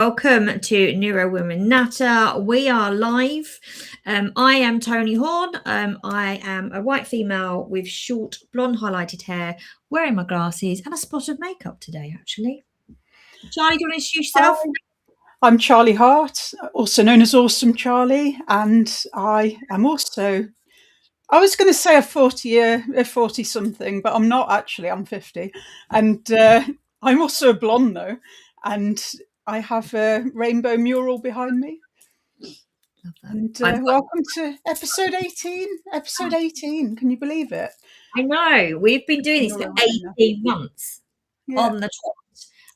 Welcome to NeuroWomen Natter. We are live. I am Toni Horn. I am a white female with short blonde highlighted hair, wearing my glasses and a spot of makeup today, actually. Charlie, do you want to introduce yourself? I'm Charlie Hart, also known as Awesome Charlie, and I am also, I was going to say a 40-something, but I'm not actually, I'm 50. And I'm also a blonde though, and I have a rainbow mural behind me. Love that. And welcome to episode 18. Episode 18, can you believe it? I know, we've been doing this for 18 months on the trot.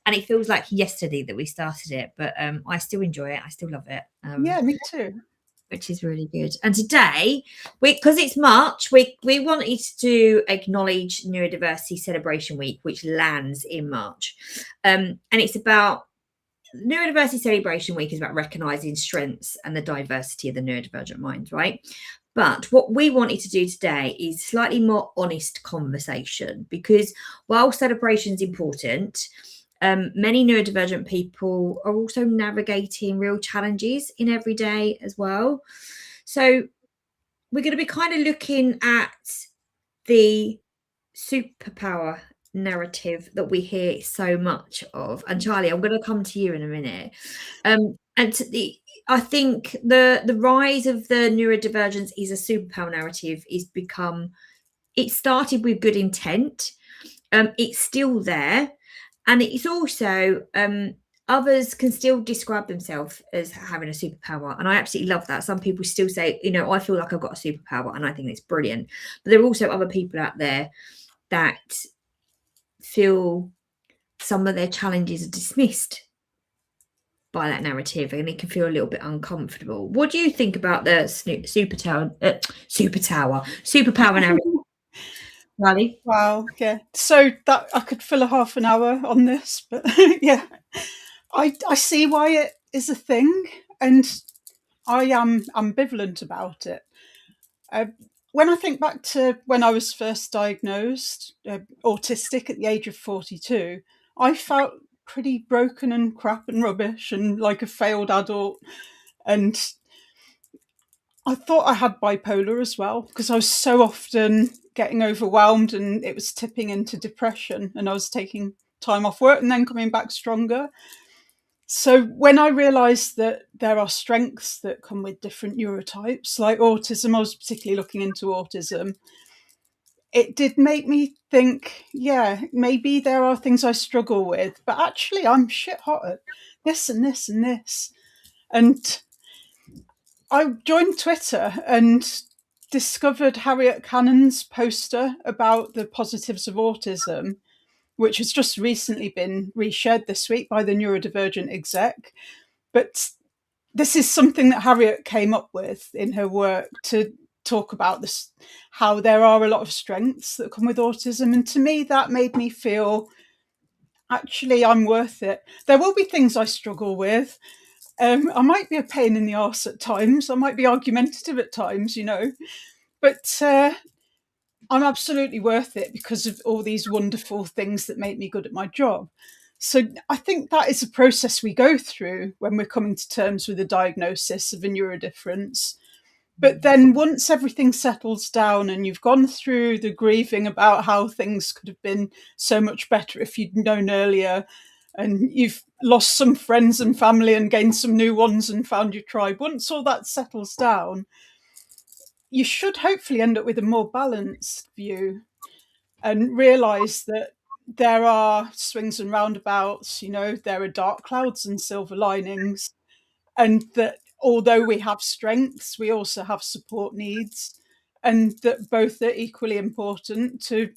And it feels like yesterday that we started it, but I still enjoy it. I still love it. Yeah, me too. Which is really good. And today, because it's March, we wanted to acknowledge Neurodiversity Celebration Week, which lands in March. And it's about Neurodiversity Celebration Week is about recognizing strengths and the diversity of the neurodivergent mind, right? But what we wanted to do today is slightly more honest conversation, because while celebration is important, many neurodivergent people are also navigating real challenges in every day as well. So we're going to be kind of looking at the superpower narrative that we hear so much of. And Charlie, I'm going to come to you in a minute. I think the rise of the neurodivergence is a superpower narrative it started with good intent. It's still there. And it's also others can still describe themselves as having a superpower. And I absolutely love that. Some people still say, I feel like I've got a superpower, and I think it's brilliant. But there are also other people out there that feel some of their challenges are dismissed by that narrative, and it can feel a little bit uncomfortable. What do you think about the superpower narrative? Riley? Wow, yeah. So that I could fill a half an hour on this, but yeah, I see why it is a thing, and I am ambivalent about it. When I think back to when I was first diagnosed autistic at the age of 42, I felt pretty broken and crap and rubbish and like a failed adult, and I thought I had bipolar as well, because I was so often getting overwhelmed and it was tipping into depression, and I was taking time off work and then coming back stronger. So when I realised that there are strengths that come with different neurotypes, like autism, I was particularly looking into autism, it did make me think, yeah, maybe there are things I struggle with, but actually I'm shit hot at this and this and this. And I joined Twitter and discovered Harriet Cannon's poster about the positives of autism, which has just recently been reshared this week by the neurodivergent exec. But this is something that Harriet came up with in her work to talk about this, how there are a lot of strengths that come with autism. And to me, that made me feel, actually, I'm worth it. There will be things I struggle with. I might be a pain in the arse at times. I might be argumentative at times, but I'm absolutely worth it because of all these wonderful things that make me good at my job. So I think that is a process we go through when we're coming to terms with a diagnosis of a neurodifference. But then once everything settles down and you've gone through the grieving about how things could have been so much better if you'd known earlier, and you've lost some friends and family and gained some new ones and found your tribe, once all that settles down, you should hopefully end up with a more balanced view and realise that there are swings and roundabouts, there are dark clouds and silver linings, and that although we have strengths, we also have support needs, and that both are equally important to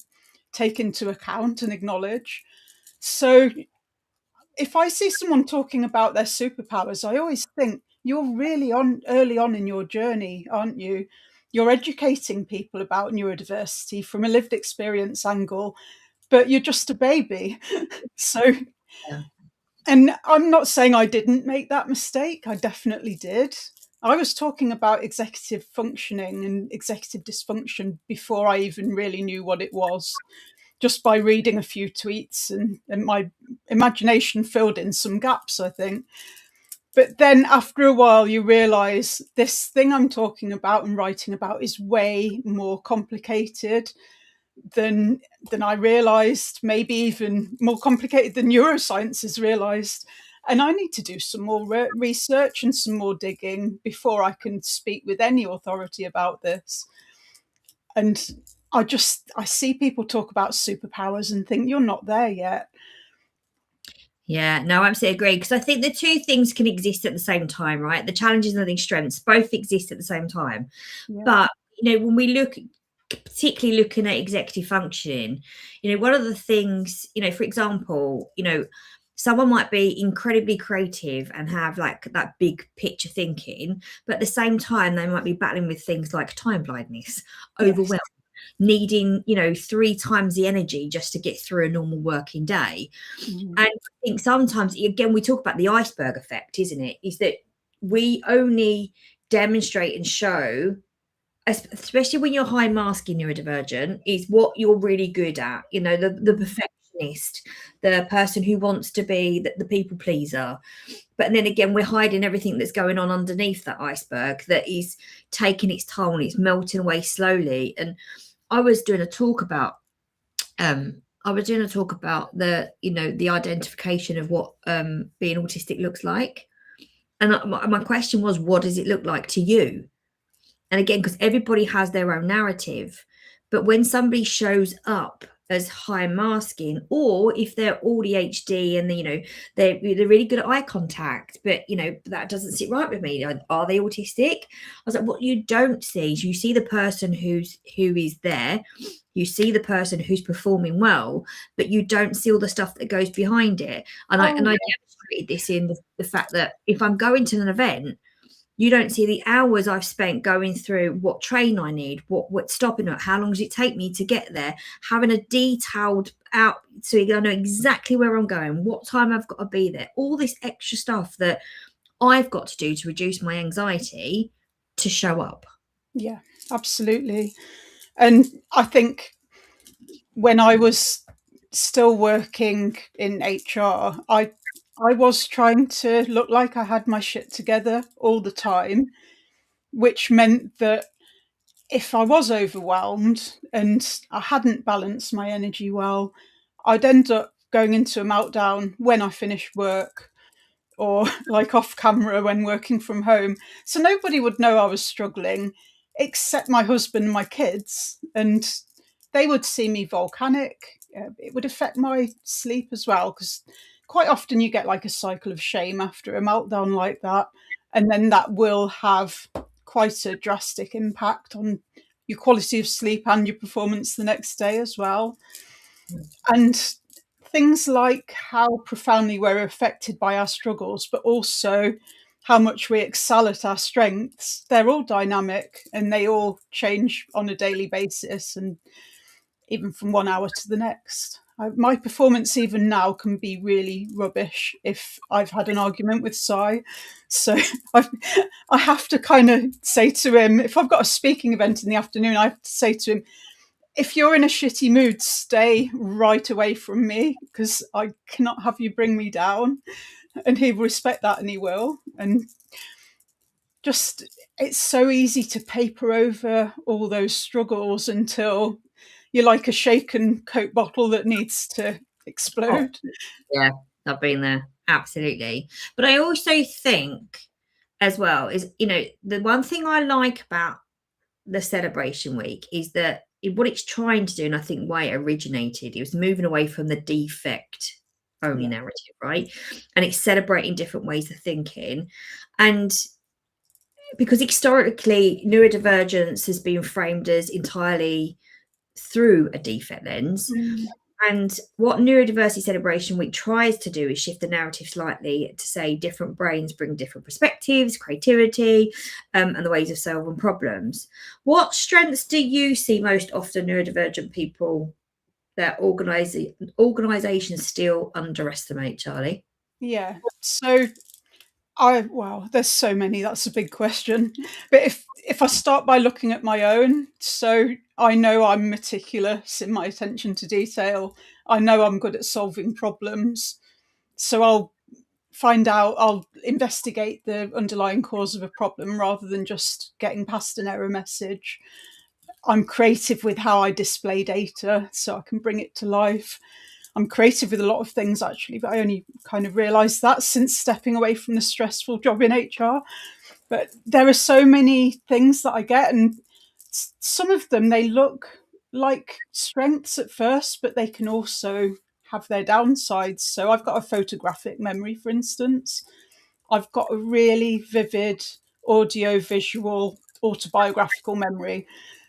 take into account and acknowledge. So if I see someone talking about their superpowers, I always think, you're really early on in your journey, aren't you? You're educating people about neurodiversity from a lived experience angle, but you're just a baby. So, Yeah. And I'm not saying I didn't make that mistake. I definitely did. I was talking about executive functioning and executive dysfunction before I even really knew what it was. just by reading a few tweets, and my imagination filled in some gaps, I think. But then after a while, you realise this thing I'm talking about and writing about is way more complicated than I realised, maybe even more complicated than neuroscience has realised. And I need to do some more research and some more digging before I can speak with any authority about this. And I see people talk about superpowers and think you're not there yet. Yeah, no, I absolutely agree. Because I think the two things can exist at the same time, right? The challenges and the strengths both exist at the same time. Yeah. But, when we look, particularly looking at executive functioning, one of the things, for example, someone might be incredibly creative and have like that big picture thinking, but at the same time, they might be battling with things like time blindness, overwhelm, needing 3 times the energy just to get through a normal working day. And I think sometimes, again, we talk about the iceberg effect, isn't it? Is that we only demonstrate and show, especially when you're high masking neurodivergent, is what you're really good at. The perfectionist, the person who wants to be the people pleaser. But then again, we're hiding everything that's going on underneath that iceberg that is taking its toll and it's melting away slowly. And I was doing a talk about the the identification of what being autistic looks like, and my question was, what does it look like to you? And again, because everybody has their own narrative, but when somebody shows up as high masking, or if they're all ADHD and they're really good at eye contact, but that doesn't sit right with me. Are they autistic? I was like, what you don't see is you see the person who is there, you see the person who's performing well, but you don't see all the stuff that goes behind it. And I demonstrated this in the fact that if I'm going to an event, you don't see the hours I've spent going through what train I need, what's stopping it, how long does it take me to get there, having a detailed out so I know exactly where I'm going, what time I've got to be there, all this extra stuff that I've got to do to reduce my anxiety to show up. Yeah, absolutely. And I think when I was still working in HR, I was trying to look like I had my shit together all the time, which meant that if I was overwhelmed and I hadn't balanced my energy well, I'd end up going into a meltdown when I finished work, or like off camera when working from home. So nobody would know I was struggling except my husband and my kids, and they would see me volcanic. It would affect my sleep as well, because quite often you get like a cycle of shame after a meltdown like that, and then that will have quite a drastic impact on your quality of sleep and your performance the next day as well. And things like how profoundly we're affected by our struggles, but also how much we excel at our strengths, they're all dynamic and they all change on a daily basis, and even from 1 hour to the next. My performance even now can be really rubbish if I've had an argument with Si. So I have to kind of say to him, if I've got a speaking event in the afternoon, I have to say to him, if you're in a shitty mood, stay right away from me, because I cannot have you bring me down. And he will respect that, and he will. And just, it's so easy to paper over all those struggles until you're like a shaken Coke bottle that needs to explode. Oh, yeah, I've been there. Absolutely. But I also think as well is, the one thing I like about the celebration week is that what it's trying to do, and I think why it originated, it was moving away from the defect only narrative, right? And it's celebrating different ways of thinking. And because historically, neurodivergence has been framed as entirely through a defect lens. And what Neurodiversity Celebration Week tries to do is shift the narrative slightly to say different brains bring different perspectives, creativity, and the ways of solving problems. What strengths do you see most often neurodivergent people that organisations still underestimate, Charlie? Yeah. So there's so many. That's a big question. But if I start by looking at my own, so I know I'm meticulous in my attention to detail. I know I'm good at solving problems. So I'll investigate the underlying cause of a problem rather than just getting past an error message. I'm creative with how I display data so I can bring it to life. I'm creative with a lot of things, actually, but I only kind of realised that since stepping away from the stressful job in HR. But there are so many things that I get, and some of them, they look like strengths at first, but they can also have their downsides. So I've got a photographic memory, for instance. I've got a really vivid audio visual autobiographical memory.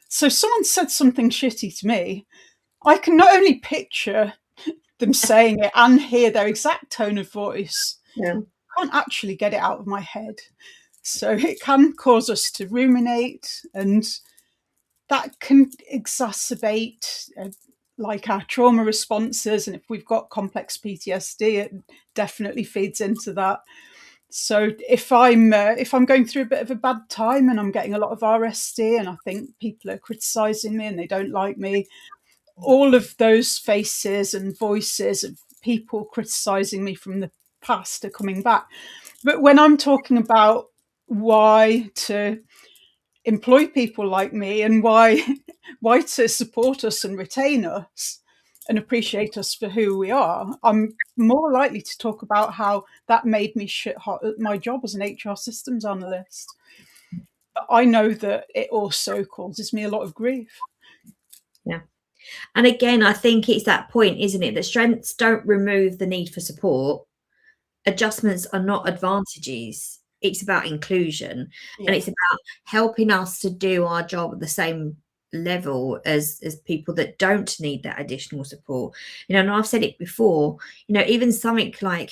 So if someone said something shitty to me, I can not only picture them saying it and hear their exact tone of voice, Yeah. I can't actually get it out of my head. So it can cause us to ruminate, and that can exacerbate like our trauma responses. And if we've got complex PTSD, it definitely feeds into that. So if I'm going through a bit of a bad time and I'm getting a lot of RSD and I think people are criticizing me and they don't like me, all of those faces and voices of people criticizing me from the past are coming back. But when I'm talking about why to employ people like me and why to support us and retain us and appreciate us for who we are, I'm more likely to talk about how that made me shit hot at my job as an HR systems analyst. But I know that it also causes me a lot of grief. Yeah. And again, I think it's that point, isn't it? That strengths don't remove the need for support. Adjustments are not advantages. It's about inclusion, and it's about helping us to do our job at the same level as people that don't need that additional support. And I've said it before, even something like,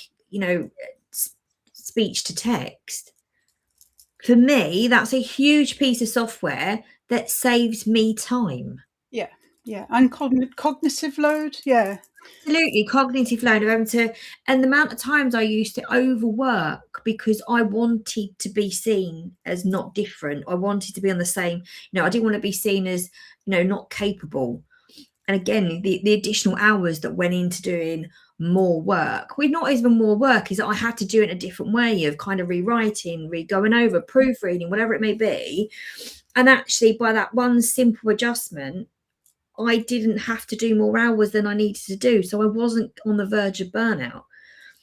speech to text. For me, that's a huge piece of software that saves me time. Yeah, and cognitive load. Yeah, Absolutely, cognitive load of having to, and the amount of times I used to overwork because I wanted to be seen as not different. I wanted to be on the same, I didn't want to be seen as, not capable. And again, the additional hours that went into doing more work, not even more work, is that I had to do it in a different way of kind of rewriting, going over, proofreading, whatever it may be. And actually, by that one simple adjustment, I didn't have to do more hours than I needed to do. So I wasn't on the verge of burnout.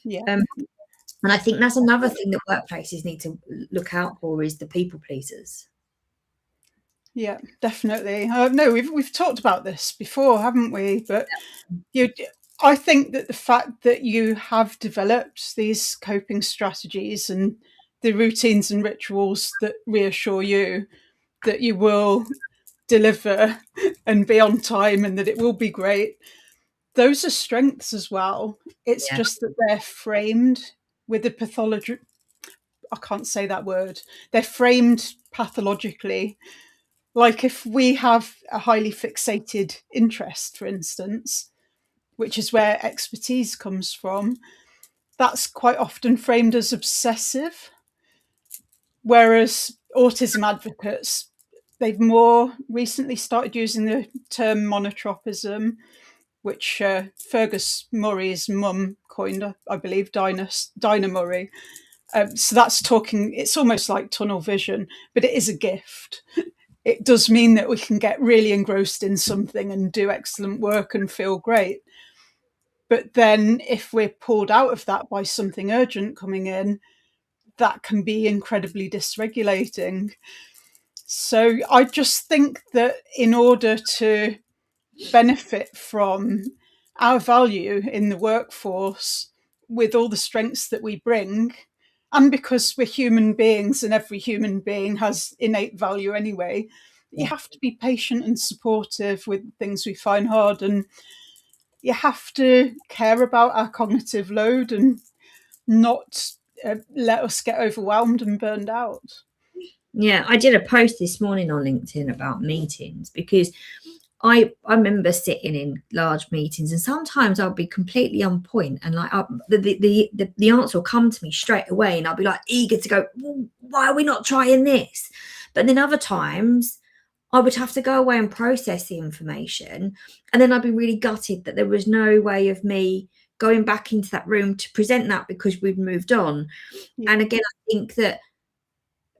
yeah. And I think that's another thing that workplaces need to look out for, is the people pleasers. Yeah, definitely. No, we've talked about this before, haven't we? But I think that the fact that you have developed these coping strategies and the routines and rituals that reassure you that you will deliver and be on time and that it will be great, those are strengths as well. It's just that they're framed with the pathology. I can't say that word. They're framed pathologically. Like if we have a highly fixated interest, for instance, which is where expertise comes from, that's quite often framed as obsessive. Whereas autism advocates, they've more recently started using the term monotropism, which Fergus Murray's mum coined, I believe, Dinah Murray. So that's talking, it's almost like tunnel vision, but it is a gift. It does mean that we can get really engrossed in something and do excellent work and feel great. But then if we're pulled out of that by something urgent coming in, that can be incredibly dysregulating. So I just think that in order to benefit from our value in the workforce with all the strengths that we bring, and because we're human beings and every human being has innate value anyway, you have to be patient and supportive with things we find hard, and you have to care about our cognitive load and not let us get overwhelmed and burned out. Yeah, I did a post this morning on LinkedIn about meetings, because I remember sitting in large meetings and sometimes I'll be completely on point and like the answer will come to me straight away and I'll be like eager to go, well, why are we not trying this? But then other times I would have to go away and process the information, and then I'd be really gutted that there was no way of me going back into that room to present that because we've moved on. Yeah. And again, I think that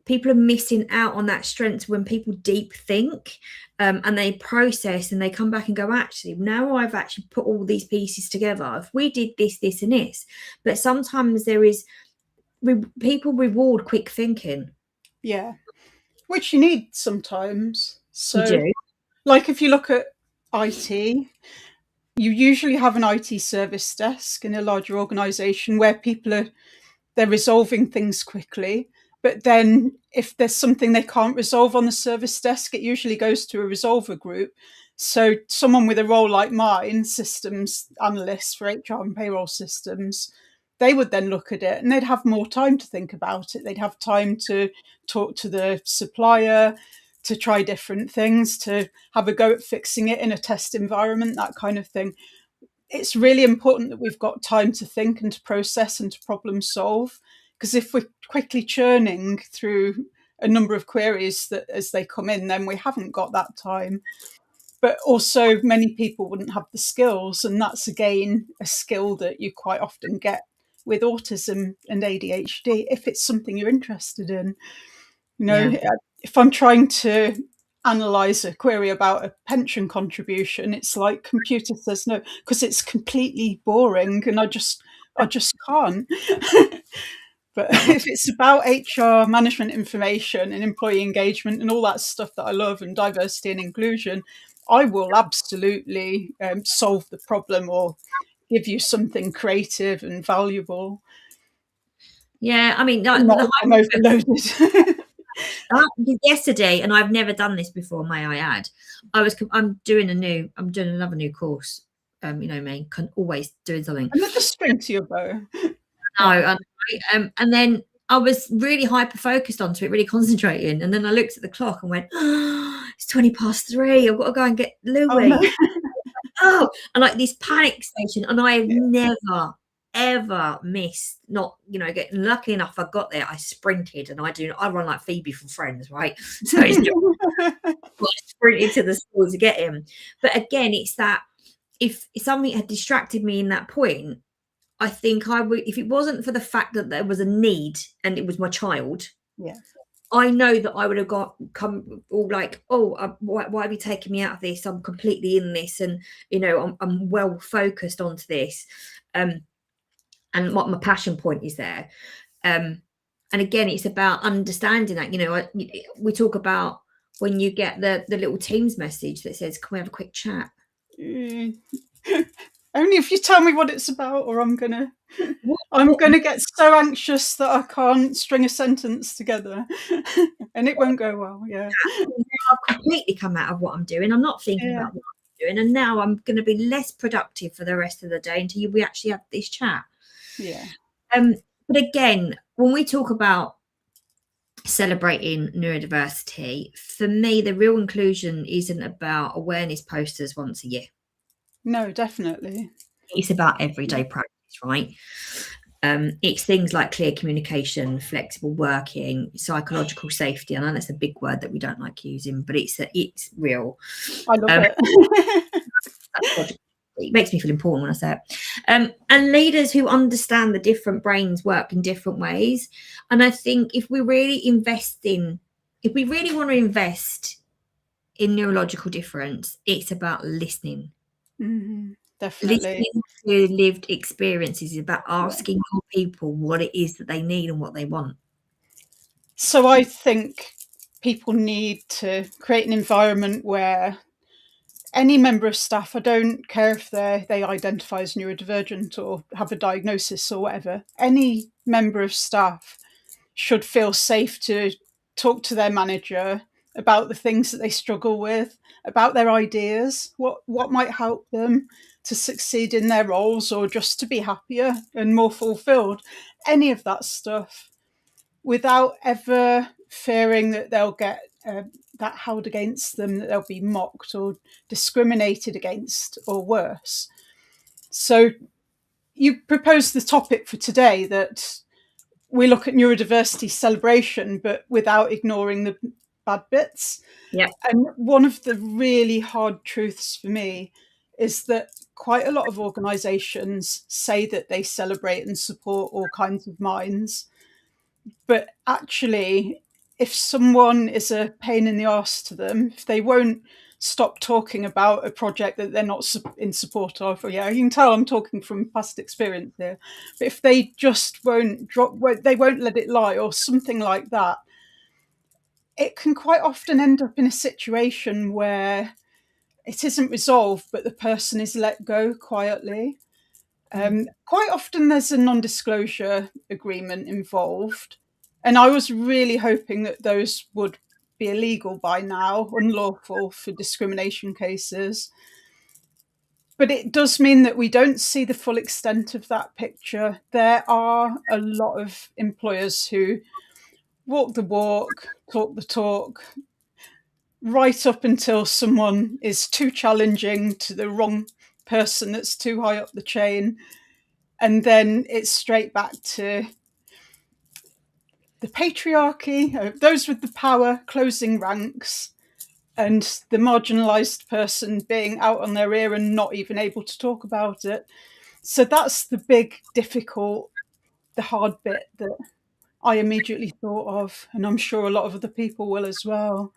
people are missing out on that strength when people deep think, and they process and they come back and go, actually, now I've actually put all these pieces together. If we did this, this, and this, but sometimes people reward quick thinking. Yeah, which you need sometimes. You So, do. like if you look at IT, you usually have an IT service desk in a larger organization where they're resolving things quickly. But then if there's something they can't resolve on the service desk, it usually goes to a resolver group. So someone with a role like mine, systems analyst for HR and payroll systems, they would then look at it and they'd have more time to think about it. They'd have time to talk to the supplier, to try different things, to have a go at fixing it in a test environment, that kind of thing. It's really important that we've got time to think and to process and to problem solve, because if we're quickly churning through a number of queries that as they come in, then we haven't got that time. But also many people wouldn't have the skills, and that's again a skill that you quite often get with autism and ADHD if it's something you're interested in. If I'm trying to analyze a query about a pension contribution, it's like computer says no, because it's completely boring and I just can't. But if it's about HR management information and employee engagement and all that stuff that I love, and diversity and inclusion, I will absolutely solve the problem or give you something creative and valuable. Yeah, I mean, I'm overloaded. Yesterday, and I've never done this before, may I add, I'm doing another new course. You know me, always doing something. Another string to your bow. No, and then I was really hyper focused onto it, really concentrating, and then I looked at the clock and went, oh, it's 3:20. I've got to go and get Louis. Oh, no. Oh, and like this panic station, and I have never ever missed, not getting lucky enough. I got there, I sprinted, and I run like Phoebe from Friends, right? So it's I sprinted to the school to get him. But again, it's that if something had distracted me in that point, I think I would, if it wasn't for the fact that there was a need and it was my child. Yeah. I know that I would have come all like, oh, why have you taken me out of this? I'm completely in this, and I'm well focused onto this, and what my passion point is there. And again, it's about understanding that. We talk about when you get the little Teams message that says, "Can we have a quick chat?" Only if you tell me what it's about, or I'm gonna get so anxious that I can't string a sentence together, and it won't go well. Yeah, I've completely come out of what I'm doing. I'm not thinking about what I'm doing, and now I'm going to be less productive for the rest of the day until we actually have this chat. Yeah. But again, when we talk about celebrating neurodiversity, for me, the real inclusion isn't about awareness posters once a year. No, definitely. It's about everyday practice, right? It's things like clear communication, flexible working, psychological safety. I know that's a big word that we don't like using, but it's real. I love it. It makes me feel important when I say it. And leaders who understand the different brains work in different ways. And I think if we really want to invest in neurological difference, it's about listening. Mm-hmm. Definitely. Listening to lived experiences is about asking your people what it is that they need and what they want. So I think people need to create an environment where any member of staff, I don't care if they identify as neurodivergent or have a diagnosis or whatever, any member of staff should feel safe to talk to their manager about the things that they struggle with, about their ideas, what might help them to succeed in their roles or just to be happier and more fulfilled. Any of that stuff, without ever fearing that they'll get that held against them, that they'll be mocked or discriminated against or worse. So you proposed the topic for today, that we look at neurodiversity celebration, but without ignoring bad bits. Yeah. And one of the really hard truths for me is that quite a lot of organisations say that they celebrate and support all kinds of minds, but actually, if someone is a pain in the arse to them, if they won't stop talking about a project that they're not in support of, or yeah, you can tell I'm talking from past experience here, but if they just won't they won't let it lie or something like that, it can quite often end up in a situation where it isn't resolved, but the person is let go quietly. Quite often there's a non-disclosure agreement involved, and I was really hoping that those would be illegal by now, unlawful for discrimination cases. But it does mean that we don't see the full extent of that picture. There are a lot of employers who walk the walk, talk the talk, right up until someone is too challenging to the wrong person that's too high up the chain. And then it's straight back to the patriarchy, those with the power closing ranks, and the marginalised person being out on their ear and not even able to talk about it. So that's the big, difficult, the hard bit that I immediately thought of, and I'm sure a lot of other people will as well.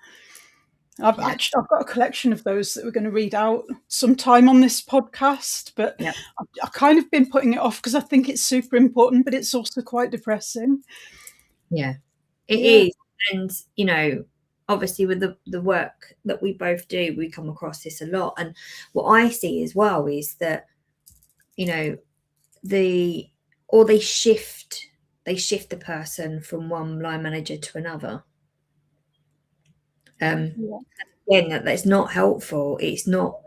I've got a collection of those that we're going to read out sometime on this podcast, but I've kind of been putting it off because I think it's super important, but it's also quite depressing. Yeah, it is. And, you know, obviously with the work that we both do, we come across this a lot. And what I see as well is that, you know, they shift the person from one line manager to another. Again, that's not helpful. It's not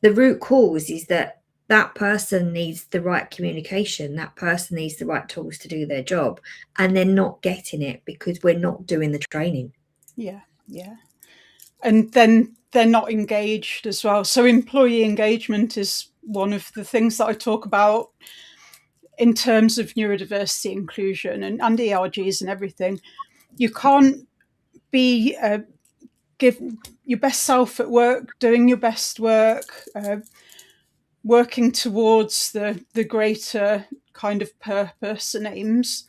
the root cause is that person needs the right communication, that person needs the right tools to do their job, and they're not getting it because we're not doing the training. Yeah. And then they're not engaged as well. So employee engagement is one of the things that I talk about in terms of neurodiversity inclusion and ERGs and everything. You can't be give your best self at work, doing your best work, working towards the greater kind of purpose and aims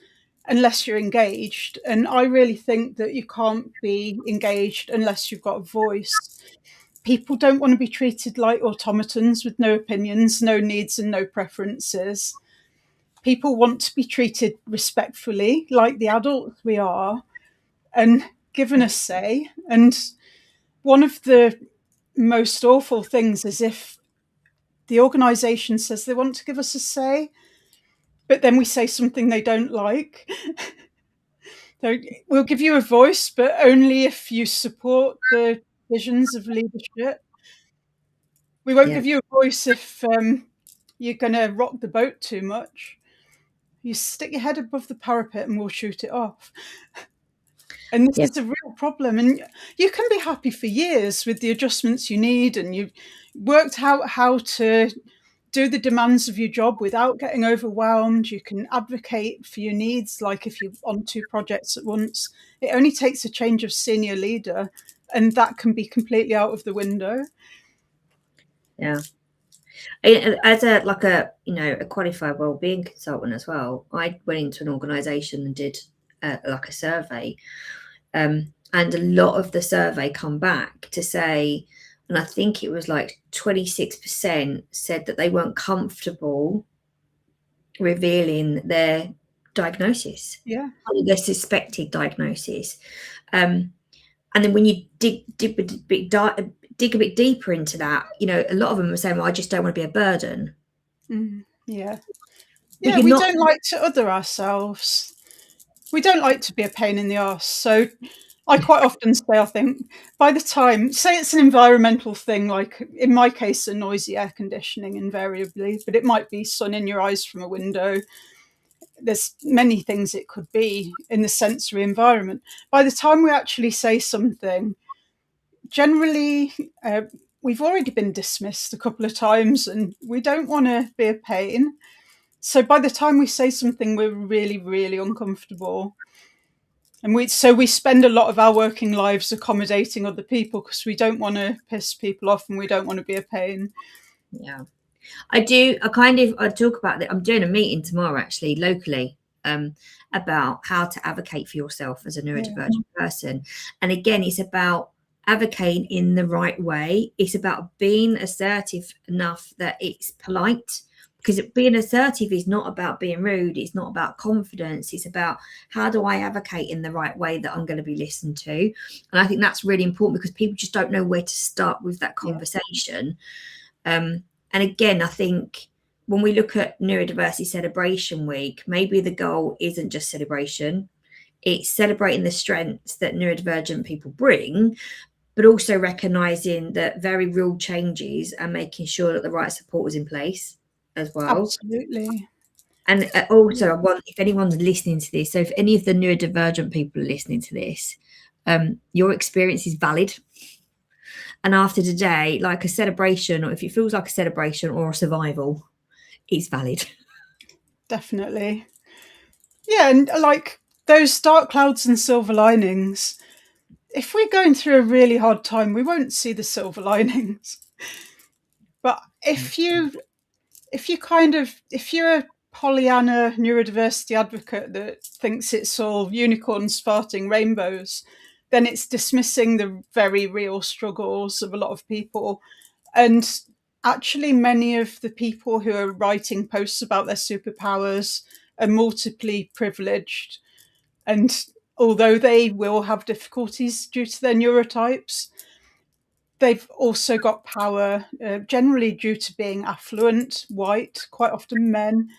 unless you're engaged. And I really think that you can't be engaged unless you've got a voice. People don't want to be treated like automatons with no opinions, no needs and no preferences. People want to be treated respectfully like the adults we are and given a say. And one of the most awful things is if the organisation says they want to give us a say, but then we say something they don't like. So we'll give you a voice, but only if you support the visions of leadership. We won't give you a voice if you're going to rock the boat too much. You stick your head above the parapet and we'll shoot it off. And this is a real problem. And you can be happy for years with the adjustments you need, and you've worked out how to do the demands of your job without getting overwhelmed. You can advocate for your needs, like if you're on 2 projects at once. It only takes a change of senior leader, and that can be completely out of the window. Yeah. As a qualified wellbeing consultant as well, I went into an organisation and did a survey, and a lot of the survey come back to say, and I think it was like 26% said that they weren't comfortable revealing their diagnosis, their suspected diagnosis, and then when you dig a bit deeper into that, you know, a lot of them are saying, well, I just don't want to be a burden. Yeah, we don't like to other ourselves. We don't like to be a pain in the arse. So I quite often say, I think, by the time, say it's an environmental thing, like in my case, a noisy air conditioning invariably, but it might be sun in your eyes from a window. There's many things it could be in the sensory environment. By the time we actually say something, generally, we've already been dismissed a couple of times and we don't want to be a pain. So by the time we say something, we're really, really uncomfortable. And we spend a lot of our working lives accommodating other people because we don't want to piss people off and we don't want to be a pain. Yeah. I talk about that. I'm doing a meeting tomorrow, actually, locally, about how to advocate for yourself as a neurodivergent person. And again, it's about advocating in the right way. It's about being assertive enough that it's polite, because being assertive is not about being rude. It's not about confidence. It's about, how do I advocate in the right way that I'm going to be listened to? And I think that's really important, because people just don't know where to start with that conversation. And again, I think when we look at Neurodiversity Celebration Week, maybe the goal isn't just celebration. It's celebrating the strengths that neurodivergent people bring, but also recognising that very real changes and making sure that the right support is in place as well. Absolutely. And also, I want, if anyone's listening to this, so if any of the neurodivergent people are listening to this, your experience is valid. And after today, like a celebration, or if it feels like a celebration or a survival, it's valid. Definitely. Yeah, and like those dark clouds and silver linings, if we're going through a really hard time, we won't see the silver linings. But if you're a Pollyanna neurodiversity advocate that thinks it's all unicorns farting rainbows, then it's dismissing the very real struggles of a lot of people. And actually, many of the people who are writing posts about their superpowers are multiply privileged. And although they will have difficulties due to their neurotypes, they've also got power, generally due to being affluent, white, quite often men,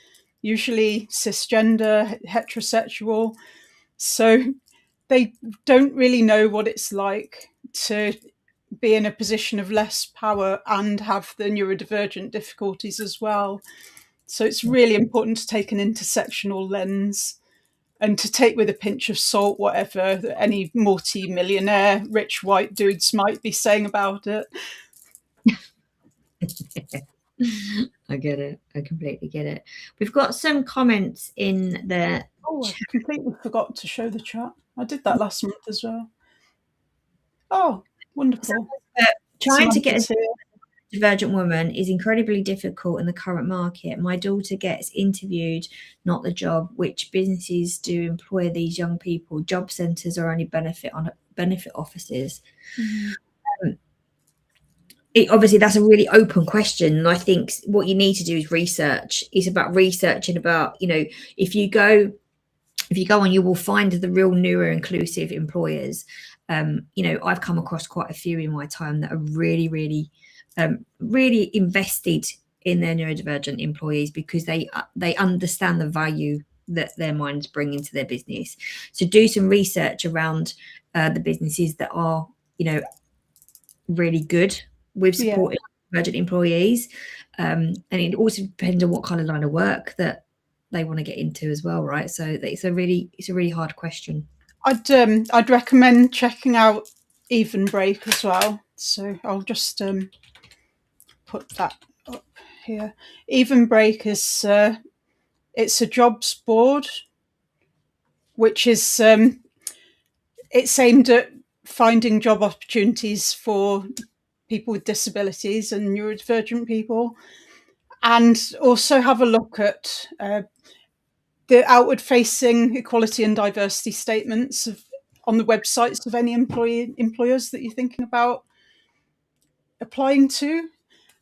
usually cisgender, heterosexual. So they don't really know what it's like to be in a position of less power and have the neurodivergent difficulties as well. So it's really important to take an intersectional lens and to take with a pinch of salt whatever any multi-millionaire rich white dudes might be saying about it. I get it. I completely get it. We've got some comments in the I completely forgot to show the chat. I did that last month as well. Oh, wonderful. Trying to get a divergent woman is incredibly difficult in the current market. My daughter gets interviewed, not the job. Which businesses do employ these young people? Job centres or only benefit offices? Obviously, that's a really open question. And I think what you need to do is research. It's about researching about, if you go on, you will find the real neuro-inclusive employers. I've come across quite a few in my time that are really, really, really invested in their neurodivergent employees, because they understand the value that their minds bring into their business. So do some research around the businesses that are, really good with supporting neurodivergent employees. And it also depends on what kind of line of work that they want to get into as well, right? So it's a really hard question. I'd recommend checking out Even Break as well. So I'll just put that up here. Even Break is it's a jobs board, which is it's aimed at finding job opportunities for people with disabilities and neurodivergent people, and also have a look at the outward-facing equality and diversity statements on the websites of any employers that you're thinking about applying to.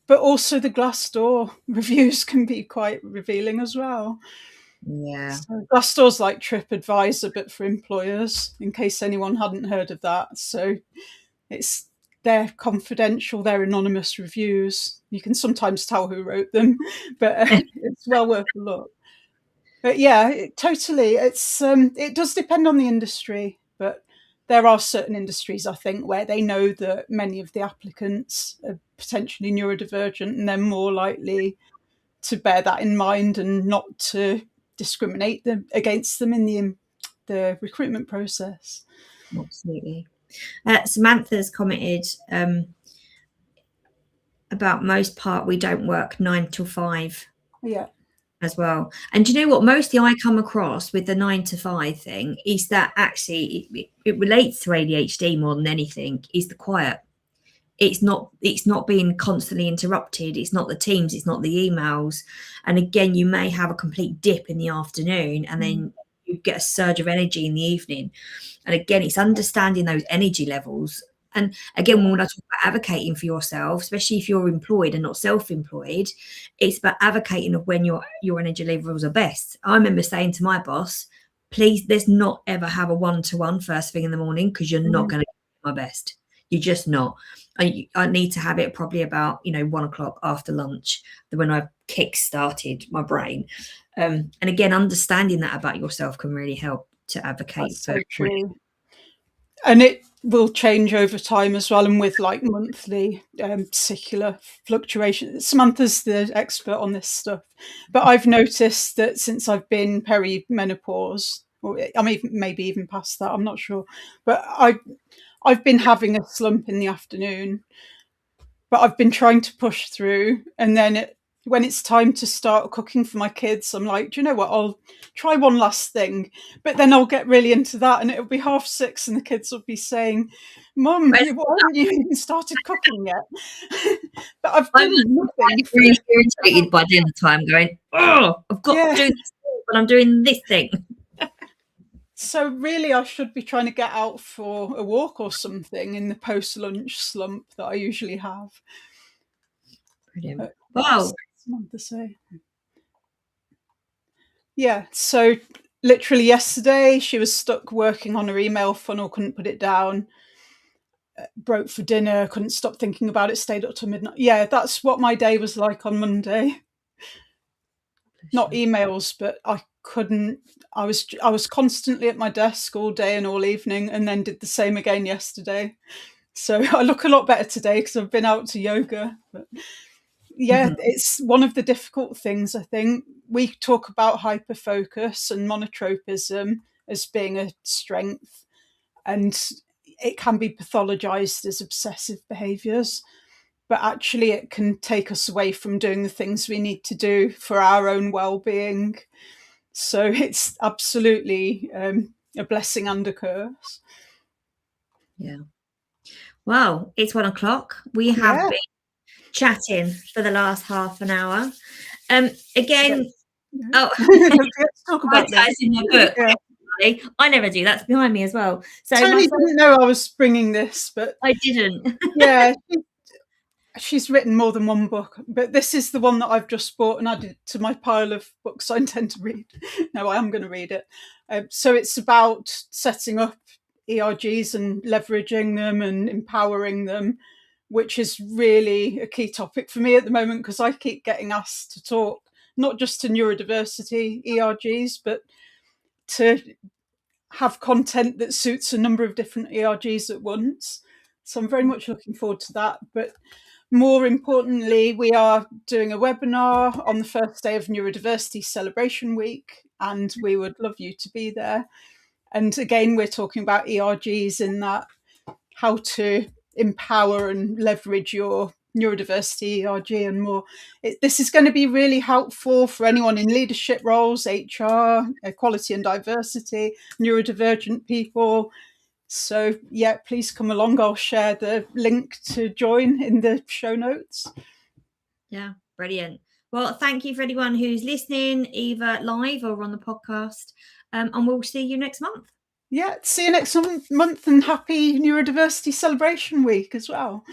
But also the Glassdoor reviews can be quite revealing as well. Yeah. So Glassdoor's like TripAdvisor, but for employers, in case anyone hadn't heard of that. So they're confidential, they're anonymous reviews. You can sometimes tell who wrote them, but it's well worth a look. But yeah, totally. It does depend on the industry, but there are certain industries, I think, where they know that many of the applicants are potentially neurodivergent, and they're more likely to bear that in mind and not to discriminate against them in the recruitment process. Absolutely. Samantha's commented about most part we don't work 9 till 5. Yeah. as well. And do you know what? Mostly I come across with the 9 to 5 thing is that actually it relates to ADHD more than anything, is the quiet. It's not being constantly interrupted. It's not the Teams, it's not the emails. And again, you may have a complete dip in the afternoon and then you get a surge of energy in the evening. And again, it's understanding those energy levels. And again, when I talk about advocating for yourself, especially if you're employed and not self-employed, it's about advocating of when your energy levels are best. I remember saying to my boss, please, let's not ever have a one-to-one first thing in the morning, because you're not going to get my best. You're just not. I need to have it probably about 1 o'clock after lunch, when I've kick-started my brain. And again, understanding that about yourself can really help to advocate. That's so true. And it will change over time as well, and with like monthly secular fluctuations. Samantha's the expert on this stuff, but I've noticed that since I've been perimenopause, or I mean maybe even past that, I'm not sure, but I've been having a slump in the afternoon, but I've been trying to push through. And then when it's time to start cooking for my kids, I'm like, do you know what? I'll try one last thing. But then I'll get really into that and it'll be 6:30 and the kids will be saying, Mum, why haven't you even started cooking yet? But I've done nothing. Really irritated by dinner time, going, oh, I've got to do this thing, but I'm doing this thing. So really, I should be trying to get out for a walk or something in the post-lunch slump that I usually have. Brilliant. Wow. To say. Yeah, so literally yesterday, she was stuck working on her email funnel, couldn't put it down, broke for dinner, couldn't stop thinking about it, stayed up till midnight. Yeah, that's what my day was like on Monday. Not emails, but I couldn't. I was constantly at my desk all day and all evening, and then did the same again yesterday. So I look a lot better today because I've been out to yoga. But yeah, it's one of the difficult things, I think. We talk about hyperfocus and monotropism as being a strength, and it can be pathologized as obsessive behaviors. But actually it can take us away from doing the things we need to do for our own well-being. So it's absolutely a blessing and a curse. Yeah. Well, it's 1 o'clock. We have been chatting for the last half an hour. Again, let's talk about that. In my book. Yeah. I never do. That's behind me as well. So Toni didn't know I was bringing this, but I didn't. Yeah. She's written more than one book, but this is the one that I've just bought and added to my pile of books I intend to read. No, I am going to read it. So it's about setting up ERGs and leveraging them and empowering them, which is really a key topic for me at the moment, because I keep getting asked to talk not just to neurodiversity ERGs, but to have content that suits a number of different ERGs at once. So I'm very much looking forward to that. But more importantly, we are doing a webinar on the first day of Neurodiversity Celebration Week, and we would love you to be there. And again, we're talking about ERGs in that, how to empower and leverage your neurodiversity ERG and more. This is going to be really helpful for anyone in leadership roles, HR, equality and diversity, neurodivergent people. So yeah, please come along. I'll share the link to join in the show notes. Yeah, brilliant. Well, thank you for anyone who's listening, either live or on the podcast. And we'll see you next month. Yeah, see you next month, and happy Neurodiversity Celebration Week as well.